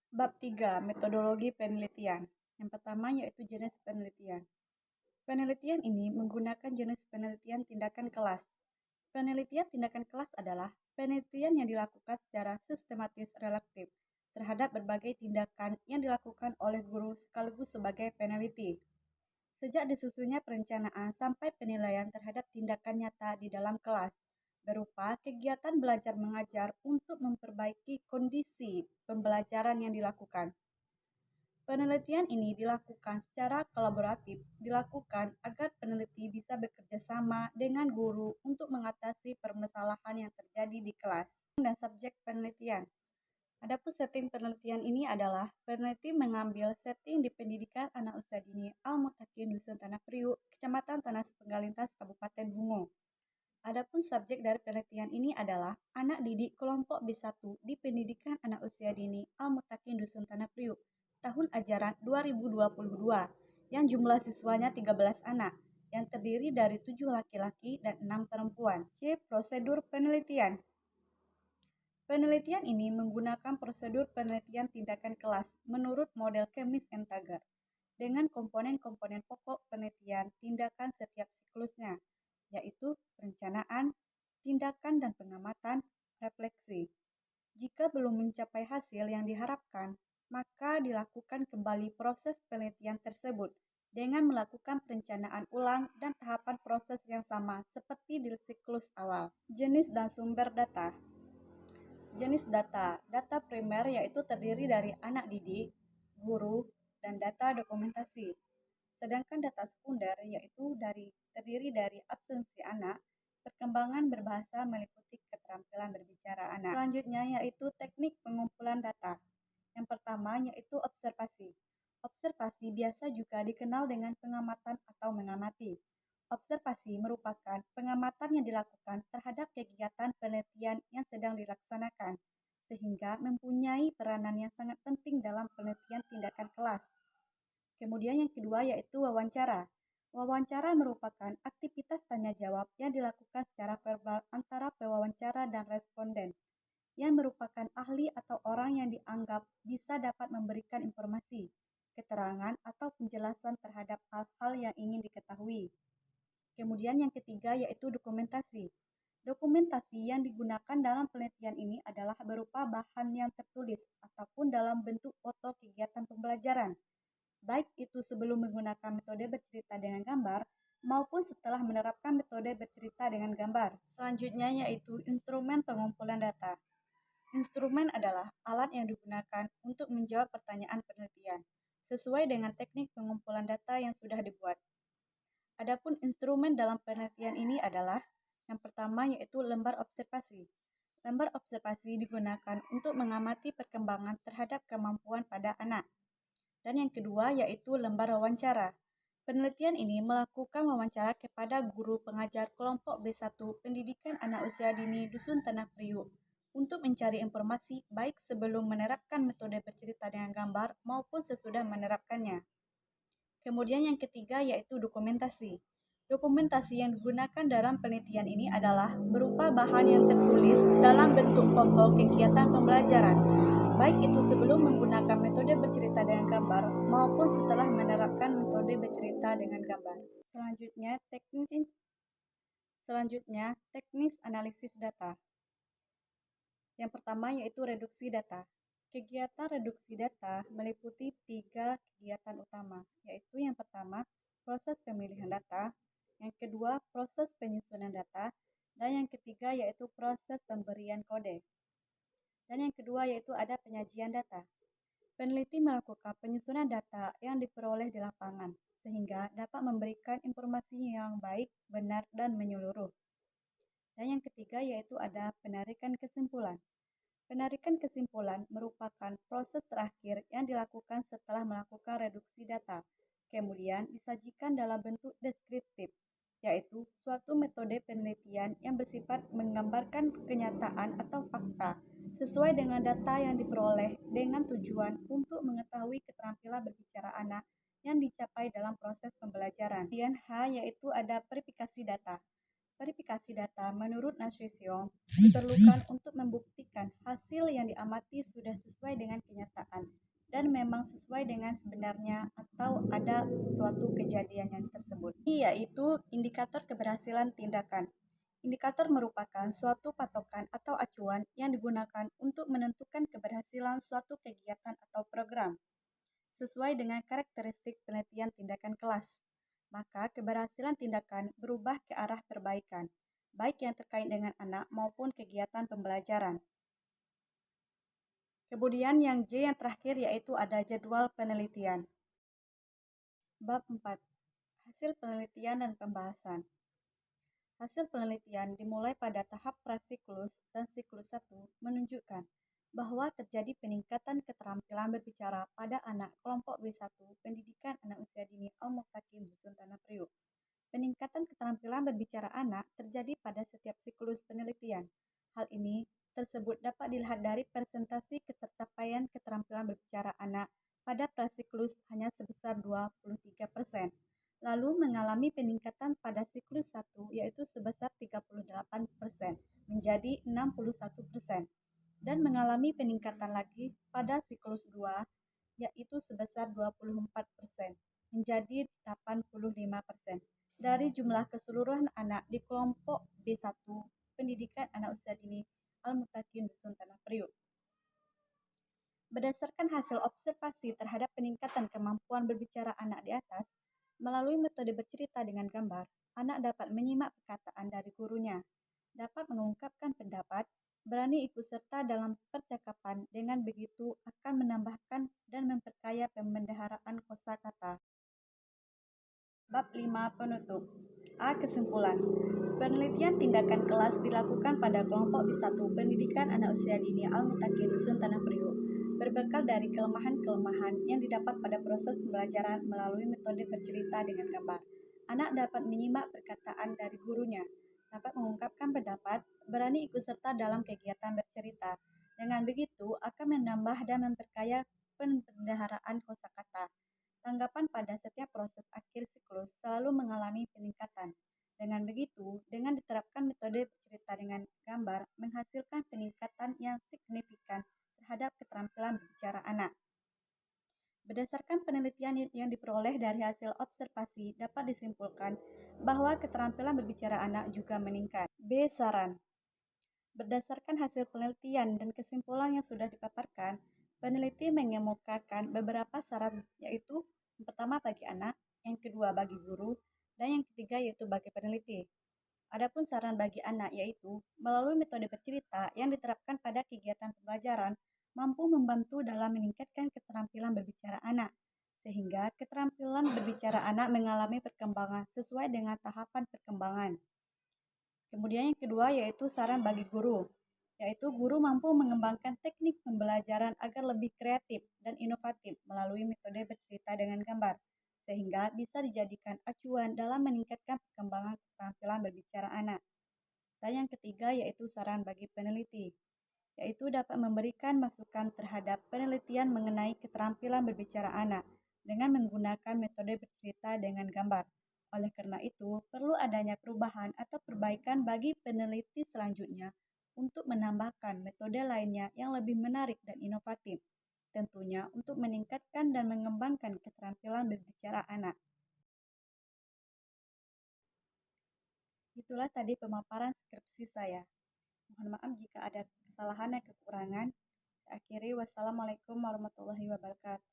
Bab 3. Metodologi penelitian. Yang pertama yaitu jenis penelitian. Penelitian ini menggunakan jenis penelitian tindakan kelas. Penelitian tindakan kelas adalah penelitian yang dilakukan secara sistematis relatif terhadap berbagai tindakan yang dilakukan oleh guru sekaligus sebagai peneliti. Sejak disusunnya perencanaan sampai penilaian terhadap tindakan nyata di dalam kelas, berupa kegiatan belajar mengajar untuk memperbaiki kondisi pembelajaran yang dilakukan. Penelitian ini dilakukan secara kolaboratif, dilakukan agar peneliti bisa bekerja sama dengan guru untuk mengatasi permasalahan yang terjadi di kelas. Dan subjek penelitian. Adapun setting penelitian ini adalah peneliti mengambil setting di pendidikan anak usia dini Al-Mutakin Dusun Tanah Priuk, Kecamatan Tanah Sepenggalintas, Kabupaten Bungo. Adapun subjek dari penelitian ini adalah anak didik kelompok B1 di pendidikan anak usia dini Al-Mutakin Dusun Tanah Priuk, tahun ajaran 2022, yang jumlah siswanya 13 anak, yang terdiri dari 7 laki-laki dan 6 perempuan. C. Prosedur penelitian. Penelitian ini menggunakan prosedur penelitian tindakan kelas menurut model Chemis and Taggart, dengan komponen-komponen pokok penelitian tindakan setiap siklusnya, yaitu perencanaan, tindakan dan pengamatan, refleksi. Jika belum mencapai hasil yang diharapkan, maka dilakukan kembali proses penelitian tersebut dengan melakukan perencanaan ulang dan tahapan proses yang sama seperti di siklus awal. Jenis dan sumber data. Jenis data. Data primer yaitu terdiri dari anak didik, guru, dan data dokumentasi. Sedangkan data sekunder yaitu terdiri dari absensi anak, perkembangan berbahasa meliputi keterampilan berbicara anak. Selanjutnya yaitu teknik pengumpulan data. Yang pertama yaitu observasi. Observasi biasa juga dikenal dengan pengamatan atau mengamati. Observasi merupakan pengamatan yang dilakukan terhadap kegiatan penelitian yang sedang dilaksanakan, sehingga mempunyai peranan yang sangat penting dalam penelitian tindakan kelas. Kemudian yang kedua yaitu wawancara. Wawancara merupakan aktivitas tanya jawab yang dilakukan secara verbal antara pewawancara dan responden, yang merupakan ahli atau orang yang dianggap bisa dapat memberikan informasi, keterangan, atau penjelasan terhadap hal-hal yang ingin diketahui. Kemudian yang ketiga yaitu dokumentasi. Dokumentasi yang digunakan dalam penelitian ini adalah berupa bahan yang tertulis ataupun dalam bentuk foto kegiatan pembelajaran, baik itu sebelum menggunakan metode bercerita dengan gambar maupun setelah menerapkan metode bercerita dengan gambar. Selanjutnya yaitu instrumen pengumpulan data. Instrumen adalah alat yang digunakan untuk menjawab pertanyaan penelitian, sesuai dengan teknik pengumpulan data yang sudah dibuat. Adapun instrumen dalam penelitian ini adalah yang pertama yaitu lembar observasi. Lembar observasi digunakan untuk mengamati perkembangan terhadap kemampuan pada anak. Dan yang kedua yaitu lembar wawancara. Penelitian ini melakukan wawancara kepada guru pengajar kelompok B1 Pendidikan Anak Usia Dini Dusun Tanah Priuk untuk mencari informasi baik sebelum menerapkan metode bercerita dengan gambar maupun sesudah menerapkannya. Kemudian yang ketiga yaitu dokumentasi. Dokumentasi yang digunakan dalam penelitian ini adalah berupa bahan yang tertulis dalam bentuk foto kegiatan pembelajaran, baik itu sebelum menggunakan metode bercerita dengan gambar maupun setelah menerapkan metode bercerita dengan gambar. Selanjutnya, teknis analisis data. Yang pertama yaitu reduksi data. Kegiatan reduksi data meliputi 3 kegiatan utama, yaitu yang pertama, proses pemilihan data, yang kedua, proses penyusunan data, dan yang ketiga yaitu proses pemberian kode. Dan yang kedua yaitu ada penyajian data. Peneliti melakukan penyusunan data yang diperoleh di lapangan, sehingga dapat memberikan informasi yang baik, benar, dan menyeluruh. Dan yang ketiga yaitu ada penarikan kesimpulan. Penarikan kesimpulan merupakan proses terakhir yang dilakukan setelah melakukan reduksi data, kemudian disajikan dalam bentuk deskriptif, yaitu suatu metode penelitian yang bersifat menggambarkan kenyataan atau fakta sesuai dengan data yang diperoleh dengan tujuan untuk mengetahui keterampilan berbicara anak yang dicapai dalam proses pembelajaran. Kemudian H yaitu ada verifikasi data. Verifikasi data menurut Nasution diperlukan untuk membuktikan hasil yang diamati sudah sesuai dengan kenyataan dan memang sesuai dengan sebenarnya atau ada suatu kejadian yang tersebut. Yaitu indikator keberhasilan tindakan. Indikator merupakan suatu patokan atau acuan yang digunakan untuk menentukan keberhasilan suatu kegiatan atau program sesuai dengan karakteristik penelitian tindakan kelas. Maka keberhasilan tindakan berubah ke arah perbaikan, baik yang terkait dengan anak maupun kegiatan pembelajaran. Kemudian yang J yang terakhir yaitu ada jadwal penelitian. Bab 4. Hasil penelitian dan pembahasan. Hasil penelitian dimulai pada tahap prasiklus dan siklus 1 menunjukkan bahwa terjadi peningkatan keterampilan berbicara pada anak kelompok B1 pendidikan anak usia dini Al-Muttaqin Dusun Tanah Priuk. Peningkatan keterampilan berbicara anak terjadi pada setiap siklus penelitian. Hal ini tersebut dapat dilihat dari persentase ketercapaian keterampilan berbicara anak pada prasiklus hanya sebesar 23%, lalu mengalami peningkatan pada siklus 1 yaitu sebesar 38% menjadi 61%, dan mengalami peningkatan lagi pada siklus 2 yaitu sebesar 24% menjadi 85%. Dari jumlah keseluruhan anak di kelompok B1 pendidikan anak usia dini Al-Muttaqin Dusun Tanah Priuk. Berdasarkan hasil observasi terhadap peningkatan kemampuan berbicara anak di atas, melalui metode bercerita dengan gambar, anak dapat menyimak perkataan dari gurunya, dapat mengungkapkan pendapat, berani ikut serta dalam percakapan, dengan begitu akan menambahkan dan memperkaya pembendaharaan kosakata. Bab 5 penutup. A. Kesimpulan. Penelitian tindakan kelas dilakukan pada kelompok B1 pendidikan anak usia dini Al-Muttaqin Dusun Tanah Priuk berbekal dari kelemahan-kelemahan yang didapat pada proses pembelajaran melalui metode bercerita dengan gambar. Anak dapat menyimak perkataan dari gurunya, dapat mengungkapkan pendapat, berani ikut serta dalam kegiatan bercerita. Dengan begitu akan menambah dan memperkaya pembendaharaan kosakata. Tanggapan pada setiap proses akhir siklus selalu mengalami peningkatan. Dengan begitu, dengan diterapkan metode bercerita dengan gambar, menghasilkan peningkatan yang signifikan terhadap keterampilan berbicara anak. Berdasarkan penelitian yang diperoleh dari hasil observasi, dapat disimpulkan bahwa keterampilan berbicara anak juga meningkat. B. Saran. Berdasarkan hasil penelitian dan kesimpulan yang sudah dipaparkan, peneliti mengemukakan beberapa saran, yaitu yang pertama bagi anak, yang kedua bagi guru, dan yang ketiga yaitu bagi peneliti. Adapun saran bagi anak yaitu melalui metode bercerita yang diterapkan pada kegiatan pembelajaran mampu membantu dalam meningkatkan keterampilan berbicara anak, sehingga keterampilan berbicara anak mengalami perkembangan sesuai dengan tahapan perkembangan. Kemudian yang kedua yaitu saran bagi guru, yaitu guru mampu mengembangkan teknik pembelajaran agar lebih kreatif dan inovatif melalui metode bercerita dengan gambar, sehingga bisa dijadikan acuan dalam meningkatkan perkembangan keterampilan berbicara anak. Dan yang ketiga yaitu saran bagi peneliti, yaitu dapat memberikan masukan terhadap penelitian mengenai keterampilan berbicara anak dengan menggunakan metode bercerita dengan gambar. Oleh karena itu, perlu adanya perubahan atau perbaikan bagi peneliti selanjutnya untuk menambahkan metode lainnya yang lebih menarik dan inovatif, tentunya untuk meningkatkan dan mengembangkan keterampilan berbicara anak. Itulah tadi pemaparan skripsi saya. Mohon maaf jika ada kesalahan dan kekurangan. Saya akhiri, wassalamualaikum warahmatullahi wabarakatuh.